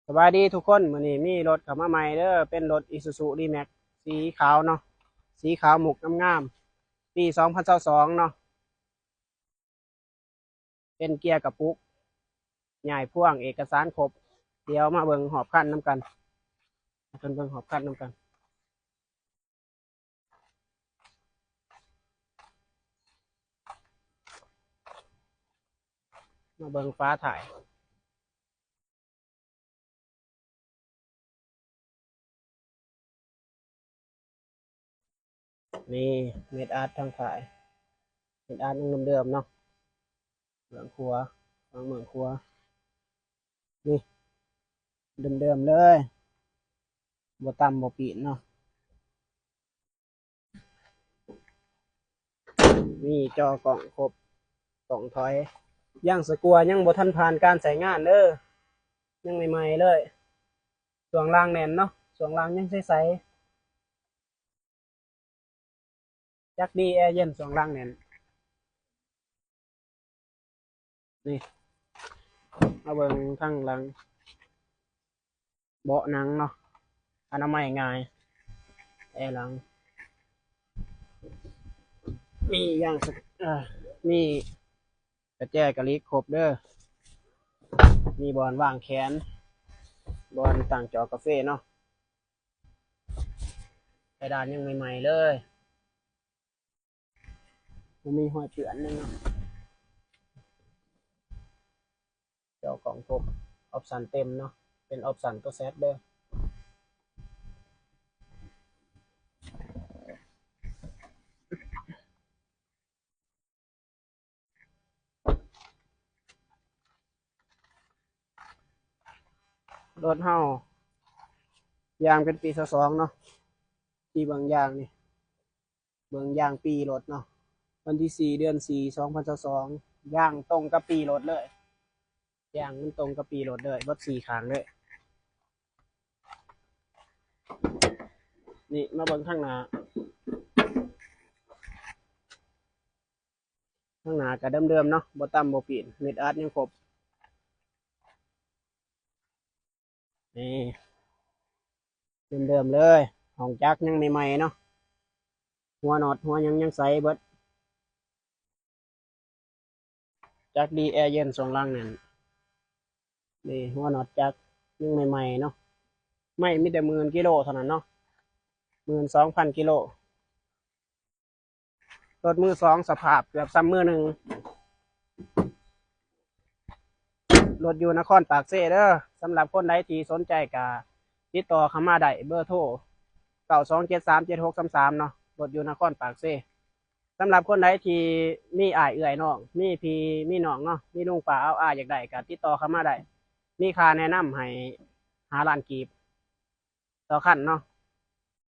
สบายดีทุกคนมื้อนี้มีรถเข้ามาใหม่เด้อเป็นรถ Isuzu D-Max สีขาวเนาะสีขาวหมุกงามๆปี2022เนาะเป็นเกียร์กระปุกใหญ่พ่วงเอกสารครบเดี๋ยวมาเบิ่งหอบคันน้ำกันเพิ่นเบิ่งหอบคันน้ำกันมาเบิ่งฟ้าถ่ายนี่เม็ดอาร์ตทางถ่ายเม็ดอาร์ตยังเดิมๆเนาะเหมืองครัวฟังเหมืองครัวนี่เดิมๆเลยบ่ต่ำบ่ปีนเนาะมีจอกล่องครบกล่องถอยย่างสกัวยังบ่ทันผ่านการใช้งานเด้อยังใหม่ๆเลยช่วงล่างแน่นเนาะช่วงล่างยังใสๆจักดีแอร์เย็นช่วงล่างแน่นนี่มาเบิ่งข้างหลังเบาะหนังเนาะอนามัยง่ายแอร์หลังมีอย่างสมีกระแจกระลิกครบเด้อมีบอลวางแขนบอลต่างจอกาแฟเนาะกระดานยังใหม่ๆเลยมีห้อยเปื่อนนึงเนาะจอกล่องครบออปชั่นเต็มเนาะเป็นออปชั่นตัวเซตเด้อรถเฮายางเป็นปี22เนาะที่บางยางนี่เบิ่งยางปีรถเนาะวันที่4 เดือน 4 2022ย่างตรงกับปีรถเลยย่างมันตรงกับปีรถเลยรถ4ข้างเลยนี่มาเบิ่งข้างหน้าก็เดิมๆเนาะบ่ต่ำบ่ปีนเม็ดอาร์ตยังครบนี่เดิมๆเลยห้องจักรยังใหม่ๆเนาะหัวน็อตหัวยังใสเบิดจักรดีแอร์เย็นสองล่างนั่นนี่หัวน็อตจักรยังใหม่ๆเนาะไม่มีแต่10,000 กิโลเท่านั้นเนาะ12,000 กิโลรถมือสองสภาพเกือบซ้ำมือหนึ่งรถอยู่นครปากเซ่เด้อสำหรับคนใดที่สนใจก็ติดต่อเข้ามาได้เบอร์โทร92737633เนาะรถอยู่นครปากเซ่สำหรับคนใดที่มีอ้ายเอื่อยน้องมีพี่มีน้องเนาะมีลุงป้าเอาอ้ายอยากได้ก็ติดต่อเข้ามาได้มีค่าแนะนำให้5 ล้านกีบต่อคันเนาะ